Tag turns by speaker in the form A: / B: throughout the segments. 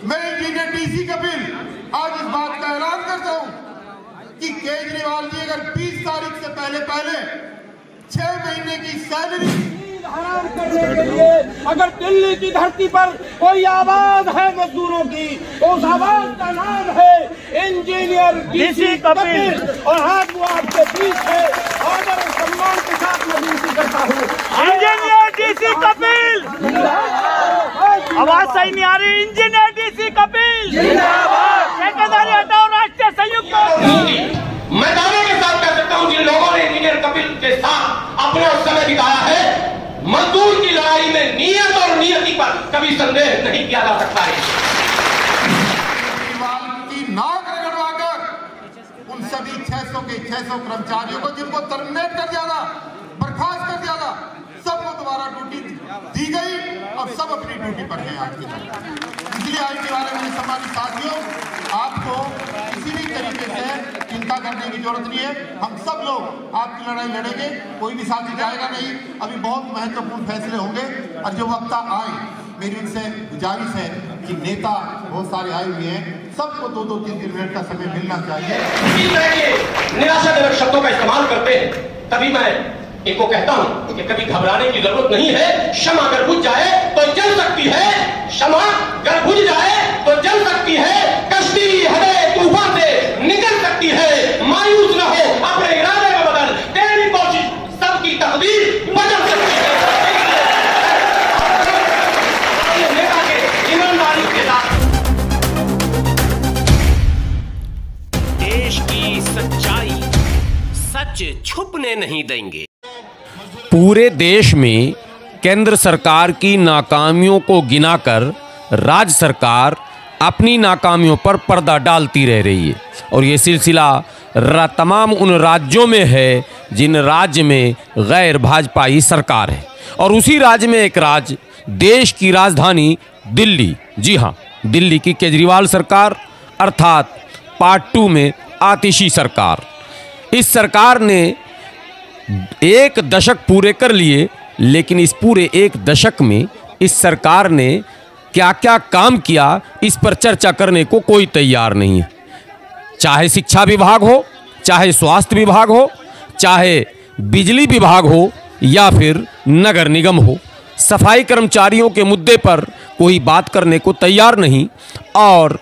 A: मैं engineer DC Kapil आज इस बात का ऐलान करता हूं कि केजरीवाल जी अगर 20 तारीख से पहले 6 महीने की सैलरी
B: हराम करने के लिए अगर दिल्ली की धरती पर कोई आवाज है मजदूरों की, उस आवाज का नाम है इंजीनियर डीसी कपिल। और आज वो आपके बीच है, आदर और सम्मान के साथ मैं विनती करता हूँ,
C: इंजीनियर डीसी कपिल। आवाज सही नहीं आ रही। इंजीनियर डीसी कपिल ठेकेदारी हटाओ, राष्ट्रीय संयुक्त।
D: मैं दावे के साथ कह सकता हूं जिन लोगों ने इंजीनियर कपिल के साथ अपना समय बिताया है, मजदूर की लड़ाई में नियत और नियति पर कभी संदेह नहीं किया जा सकता है।
A: केजरीवाल की नाक रगड़वाकर उन सभी 600 के 600 कर्मचारियों को जिनको टर्मिनेट कर दिया था, बर्खास्त कर दिया था, सबको दोबारा ड्यूटी दी गई और सब अपनी ड्यूटी पर हैं आज की तारीख। इसलिए आज के बारे में सम्मानित साथियों, आपको किसी भी तरीके से चिंता करने की जरूरत नहीं है। हम सब लोग आपकी लड़ाई लड़ेंगे, कोई भी साथी जाएगा नहीं। अभी बहुत महत्वपूर्ण फैसले होंगे और जो वक्त आए, मेरी उनसे गुजारिश है कि नेता बहुत सारे आए हुए हैं, सबको 2-3 मिनट का समय मिलना चाहिए।
D: इसी तरह के निराशाजनक शब्दों का इस्तेमाल करते हैं, तभी मैं इनको कहता हूं कि कभी घबराने की जरूरत नहीं है। क्षमा अगर बुझ जाए तो जल सकती है, क्षमा अगर बुझ जाए तो जल सकती है, कश्ती हरे तूफान से निकल सकती है। मायूस न हो, अपने इरादे में बदल, तेरी कोशिश सबकी तकदीर बदल सकती है। नेता के ईमानदारी के साथ
E: देश की सच्चाई सच छुपने नहीं देंगे।
F: पूरे देश में केंद्र सरकार की नाकामियों को गिनाकर राज्य सरकार अपनी नाकामियों पर पर्दा डालती रह रही है और ये सिलसिला तमाम उन राज्यों में है जिन राज्य में गैर भाजपाई सरकार है। और उसी राज्य में एक राज्य, देश की राजधानी दिल्ली, जी हाँ, दिल्ली की केजरीवाल सरकार अर्थात पार्ट 2 में आतिशी सरकार। इस सरकार ने 1 दशक पूरे कर लिए, लेकिन इस पूरे 1 दशक में इस सरकार ने क्या क्या काम किया, इस पर चर्चा करने को कोई तैयार नहीं है। चाहे शिक्षा विभाग हो, चाहे स्वास्थ्य विभाग हो, चाहे बिजली विभाग हो या फिर नगर निगम हो, सफाई कर्मचारियों के मुद्दे पर कोई बात करने को तैयार नहीं। और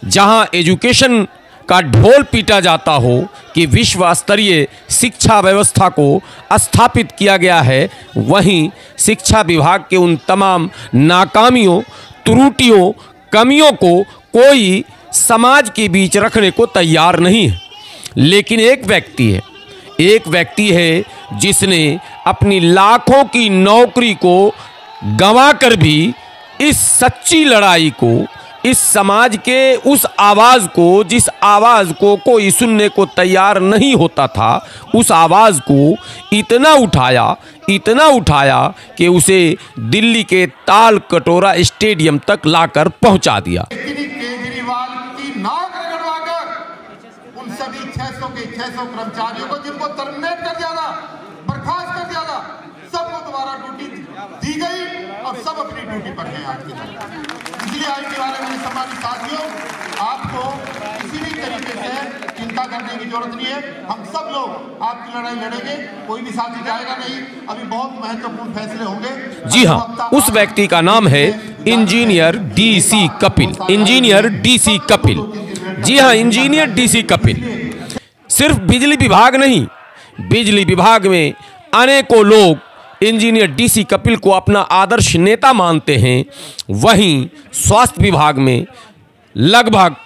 F: जहां एजुकेशन का ढोल पीटा जाता हो कि विश्व स्तरीय शिक्षा व्यवस्था को स्थापित किया गया है, वहीं शिक्षा विभाग के उन तमाम नाकामियों, त्रुटियों, कमियों को कोई समाज के बीच रखने को तैयार नहीं है। लेकिन एक व्यक्ति है जिसने अपनी लाखों की नौकरी को गंवाकर भी इस सच्ची लड़ाई को, इस समाज के उस आवाज़ को, जिस आवाज़ को कोई सुनने को तैयार नहीं होता था, उस आवाज़ को इतना उठाया कि उसे दिल्ली के ताल कटोरा स्टेडियम तक लाकर पहुंचा दिया।
A: केजरीवाल की नाक रगड़वाकर उन सभी 600 के 600 कर्मचारियों को जिनको टर्मिनेट कर दिया था, बर्खास्त कर दिया था, सबको दोबारा ड्यूटी दी गई और सब अपनी ड्यूटी पर हैं आज की तारीख। इसलिए आज के बारे में सम्मानित साथियों, आपको किसी भी तरीके से चिंता करने की जरूरत नहीं है। हम सब लोग आपकी लड़ाई लड़ेंगे, कोई भी साथी जाएगा नहीं। अभी बहुत महत्वपूर्ण फैसले होंगे।
F: जी हाँ, उस व्यक्ति का नाम है engineer DC Kapil. Engineer DC Kapil, जी हाँ, इंजीनियर डीसी कपिल। सिर्फ बिजली विभाग नहीं, बिजली विभाग में अनेकों लोग इंजीनियर डीसी कपिल को अपना आदर्श नेता मानते हैं। वहीं स्वास्थ्य विभाग में लगभग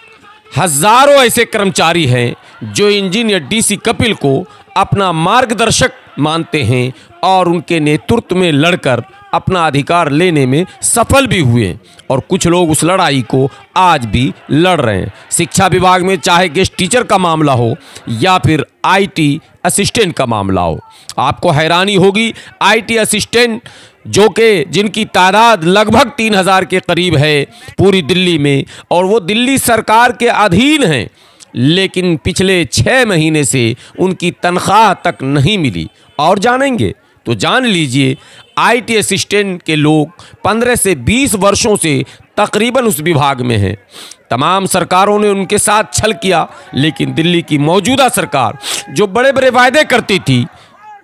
F: हजारों ऐसे कर्मचारी हैं जो इंजीनियर डीसी कपिल को अपना मार्गदर्शक मानते हैं और उनके नेतृत्व में लड़कर अपना अधिकार लेने में सफल भी हुए और कुछ लोग उस लड़ाई को आज भी लड़ रहे हैं। शिक्षा विभाग में चाहे गेस्ट टीचर का मामला हो या फिर आईटी असिस्टेंट का मामला हो, आपको हैरानी होगी, आईटी असिस्टेंट जो कि जिनकी तादाद लगभग 3000 के करीब है पूरी दिल्ली में, और वो दिल्ली सरकार के अधीन हैं, लेकिन पिछले 6 महीने से उनकी तनख्वाह तक नहीं मिली। और जानेंगे तो जान लीजिए, आईटी असिस्टेंट के लोग 15 से 20 वर्षों से तकरीबन उस विभाग में हैं। तमाम सरकारों ने उनके साथ छल किया, लेकिन दिल्ली की मौजूदा सरकार जो बड़े बड़े वायदे करती थी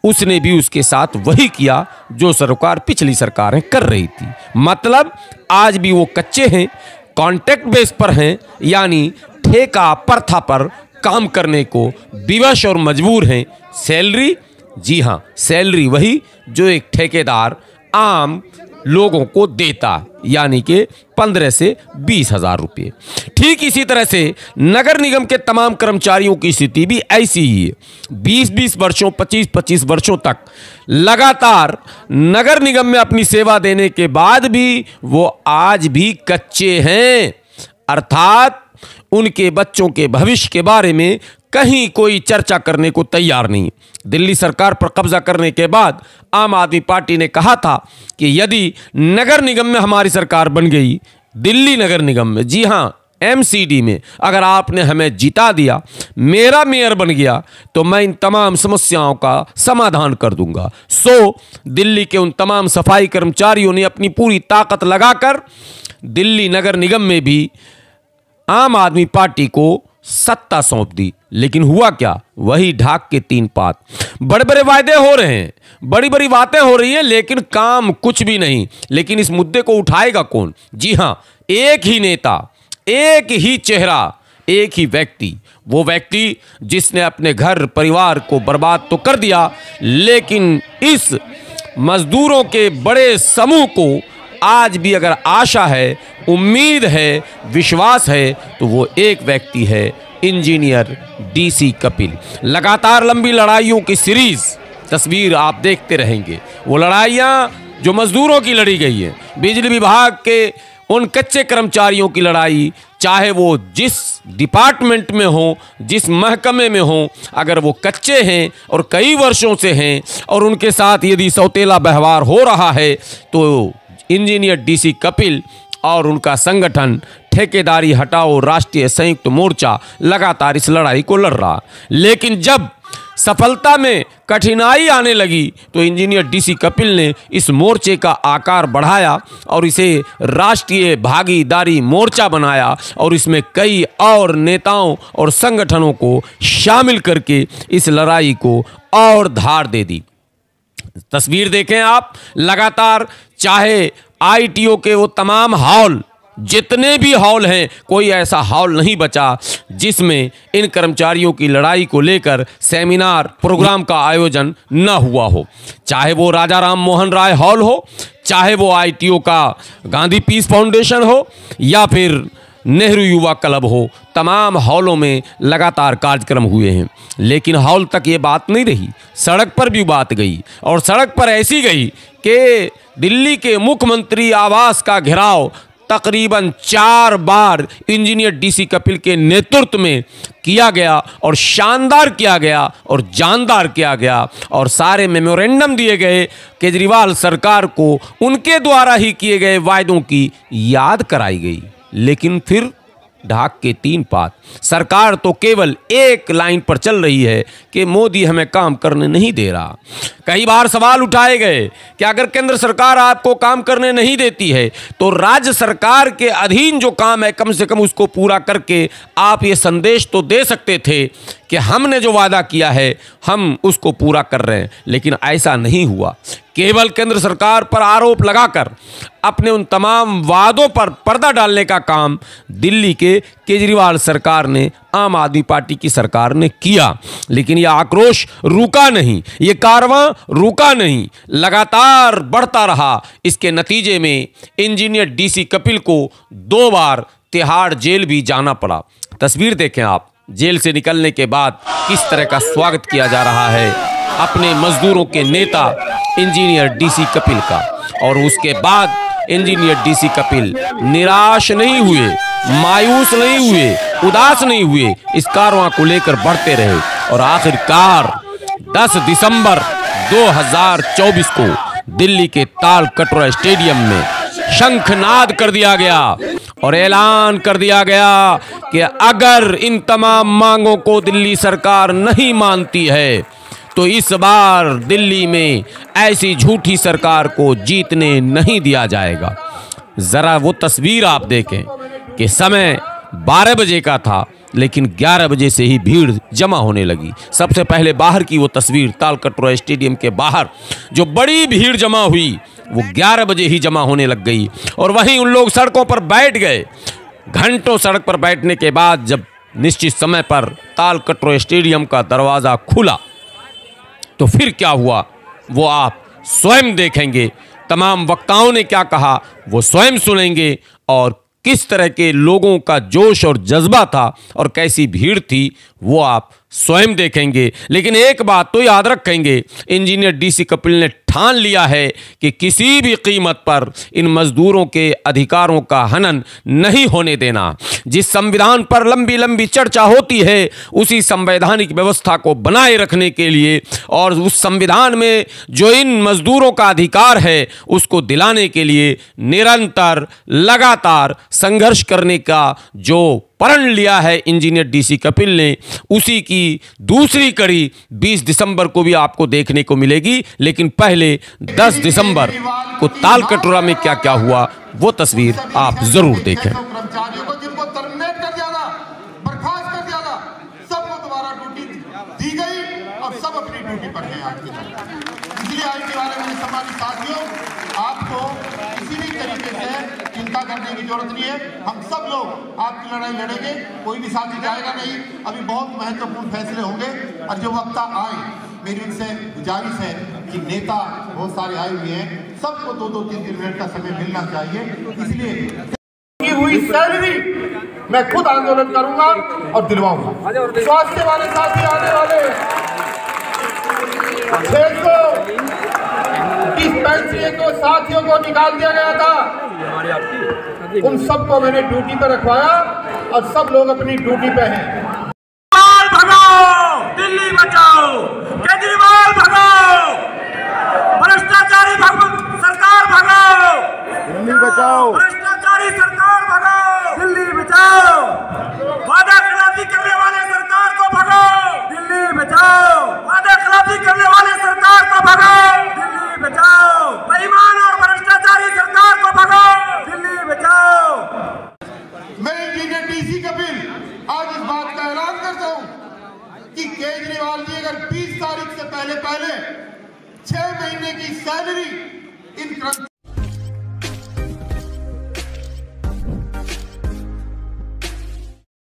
F: उसने भी उसके साथ वही किया जो सरकार पिछली सरकारें कर रही थी। मतलब आज भी वो कच्चे हैं, कॉन्ट्रैक्ट बेस पर हैं, यानी ठेका प्रथा पर काम करने को विवश और मजबूर हैं। सैलरी, जी हाँ, सैलरी वही जो एक ठेकेदार आम लोगों को देता, यानी कि 15 से 20 हजार रुपये। ठीक इसी तरह से नगर निगम के तमाम कर्मचारियों की स्थिति भी ऐसी ही है। 20-20 वर्षों, 25-25 वर्षों तक लगातार नगर निगम में अपनी सेवा देने के बाद भी वो आज भी कच्चे हैं, अर्थात उनके बच्चों के भविष्य के बारे में कहीं कोई चर्चा करने को तैयार नहीं। दिल्ली सरकार पर कब्जा करने के बाद आम आदमी पार्टी ने कहा था कि यदि नगर निगम में हमारी सरकार बन गई, दिल्ली नगर निगम में, जी हां, एमसीडी में अगर आपने हमें जिता दिया, मेरा मेयर बन गया, तो मैं इन तमाम समस्याओं का समाधान कर दूंगा। दिल्ली के उन तमाम सफाई कर्मचारियों ने अपनी पूरी ताकत लगाकर दिल्ली नगर निगम में भी आम आदमी पार्टी को सत्ता सौंप दी। लेकिन हुआ क्या? वही ढाक के 3 पात। बड़े बड़े वायदे हो रहे हैं, बड़ी बड़ी बातें हो रही हैं, लेकिन काम कुछ भी नहीं। लेकिन इस मुद्दे को उठाएगा कौन? जी हां, एक ही नेता, एक ही चेहरा, एक ही व्यक्ति, वो व्यक्ति जिसने अपने घर परिवार को बर्बाद तो कर दिया, लेकिन इस मजदूरों के बड़े समूह को आज भी अगर आशा है, उम्मीद है, विश्वास है, तो वो एक व्यक्ति है, इंजीनियर डीसी कपिल। लगातार लंबी लड़ाइयों की सीरीज तस्वीर आप देखते रहेंगे। वो लड़ाइयाँ जो मजदूरों की लड़ी गई है, बिजली विभाग के उन कच्चे कर्मचारियों की लड़ाई, चाहे वो जिस डिपार्टमेंट में हो, जिस महकमे में हो, अगर वो कच्चे हैं और कई वर्षों से हैं और उनके साथ यदि सौतेला व्यवहार हो रहा है, तो इंजीनियर डीसी कपिल और उनका संगठन ठेकेदारी हटाओ राष्ट्रीय संयुक्त मोर्चा लगातार इस लड़ाई को लड़ रहा। लेकिन जब सफलता में कठिनाई आने लगी तो इंजीनियर डीसी कपिल ने इस मोर्चे का आकार बढ़ाया और इसे राष्ट्रीय भागीदारी मोर्चा बनाया और इसमें कई और नेताओं और संगठनों को शामिल करके इस लड़ाई को और धार दे दी। तस्वीर देखें आप, लगातार चाहे आईटीओ के वो तमाम हॉल, जितने भी हॉल हैं, कोई ऐसा हॉल नहीं बचा जिसमें इन कर्मचारियों की लड़ाई को लेकर सेमिनार प्रोग्राम का आयोजन न हुआ हो। चाहे वो राजा राम मोहन राय हॉल हो, चाहे वो आईटीओ का गांधी पीस फाउंडेशन हो, या फिर नेहरू युवा क्लब हो, तमाम हॉलों में लगातार कार्यक्रम हुए हैं। लेकिन हॉल तक ये बात नहीं रही, सड़क पर भी बात गई, और सड़क पर ऐसी गई कि दिल्ली के मुख्यमंत्री आवास का घेराव तकरीबन 4 बार इंजीनियर डीसी कपिल के नेतृत्व में किया गया और शानदार किया गया और जानदार किया गया, और सारे मेमोरेंडम दिए गए। केजरीवाल सरकार को उनके द्वारा ही किए गए वायदों की याद कराई गई। लेकिन फिर ढाक के 3 पात। सरकार तो केवल एक लाइन पर चल रही है कि मोदी हमें काम करने नहीं दे रहा। कई बार सवाल उठाए गए कि अगर केंद्र सरकार आपको काम करने नहीं देती है तो राज्य सरकार के अधीन जो काम है कम से कम उसको पूरा करके आप ये संदेश तो दे सकते थे कि हमने जो वादा किया है हम उसको पूरा कर रहे हैं। लेकिन ऐसा नहीं हुआ। केवल केंद्र सरकार पर आरोप लगाकर अपने उन तमाम वादों पर पर्दा डालने का काम दिल्ली के केजरीवाल सरकार ने, आम आदमी पार्टी की सरकार ने किया। लेकिन यह आक्रोश रुका नहीं, ये कारवां रुका नहीं, लगातार बढ़ता रहा। इसके नतीजे में इंजीनियर डीसी कपिल को 2 बार तिहाड़ जेल भी जाना पड़ा। तस्वीर देखें आप, जेल से निकलने के बाद किस तरह का स्वागत किया जा रहा है अपने मजदूरों के नेता इंजीनियर डीसी कपिल का। और उसके बाद इंजीनियर डीसी कपिल निराश नहीं हुए, मायूस नहीं हुए, उदास नहीं हुए, इस कारवां को लेकर बढ़ते रहे और आखिरकार 10 दिसंबर 2024 को दिल्ली के ताल कटोरा स्टेडियम में शंखनाद कर दिया गया और ऐलान कर दिया गया कि अगर इन तमाम मांगों को दिल्ली सरकार नहीं मानती है तो इस बार दिल्ली में ऐसी झूठी सरकार को जीतने नहीं दिया जाएगा। जरा वो तस्वीर आप देखें कि समय 12 बजे का था, लेकिन 11 बजे से ही भीड़ जमा होने लगी। सबसे पहले बाहर की वो तस्वीर, तालकटोरा स्टेडियम के बाहर जो बड़ी भीड़ जमा हुई वो 11 बजे ही जमा होने लग गई। और वहीं उन लोग सड़कों पर बैठ गए। घंटों सड़क पर बैठने के बाद जब निश्चित समय पर तालकटोरा स्टेडियम का दरवाज़ा खुला तो फिर क्या हुआ वो आप स्वयं देखेंगे। तमाम वक्ताओं ने क्या कहा वो स्वयं सुनेंगे, और किस तरह के लोगों का जोश और जज्बा था और कैसी भीड़ थी वो आप स्वयं देखेंगे। लेकिन एक बात तो याद रखेंगे, इंजीनियर डीसी कपिल ने ठान लिया है कि किसी भी कीमत पर इन मजदूरों के अधिकारों का हनन नहीं होने देना। जिस संविधान पर लंबी लंबी चर्चा होती है उसी संवैधानिक व्यवस्था को बनाए रखने के लिए और उस संविधान में जो इन मजदूरों का अधिकार है उसको दिलाने के लिए निरंतर लगातार संघर्ष करने का जो प्रण लिया है इंजीनियर डीसी कपिल ने, उसी की दूसरी कड़ी 20 दिसंबर को भी आपको देखने को मिलेगी। लेकिन पहले 10 दिसंबर को तालकटोरा में क्या क्या हुआ वो तस्वीर आप जरूर देखें।
A: कर्मचारियों को जिनको टर्मिनेट कर दिया था, बर्खास्त कर दिया था, सबको दोबारा ड्यूटी दी गई और सब अपनी ड्यूटी पर हैं आज के दिन। इसलिए आज के बारे में सम्मानित साथियों, आपको किसी भी तरीके से चिंता करने की जरूरत नहीं है। हम सब लोग आपकी लड़ाई लड़ेंगे, कोई भी साथी जाएगा नहीं। अभी बहुत महत्वपूर्ण फैसले होंगे और जो वक्ता आए, मेरी उनसे गुजारिश है कि नेता बहुत सारे आए हुए हैं, सबको 2-3 मिनट का समय मिलना चाहिए। इसलिए हुई सैलरी मैं खुद आंदोलन करूंगा और दिलवाऊंगा। स्वास्थ्य वाले साथी आने वाले 600 डिस्पेंसरी को साथियों को निकाल दिया गया था, उन सबको मैंने ड्यूटी पर रखवाया और सब लोग अपनी ड्यूटी पे हैं।
B: भगाओ, दिल्ली बचाओ, केजरीवाल भगाओ, भ्रष्टाचारी सरकार भगाओ,
A: दिल्ली बचाओ,
B: भ्रष्टाचारी सरकार भगाओ, दिल्ली बचाओ, वादा खिलाफी करने वाले सरकार को भगाओ, दिल्ली बचाओ, वादा खिलाफी करने वाले सरकार को भगाओ, दिल्ली बचाओ, बेईमान और भ्रष्टाचारी सरकार को भगाओ, दिल्ली बचाओ।
A: मैं इंजीनियर डीसी कपिल आज इस बात का ऐलान करता हूं कि केजरीवाल जी अगर 20 तारीख से पहले 6 महीने की सैलरी इन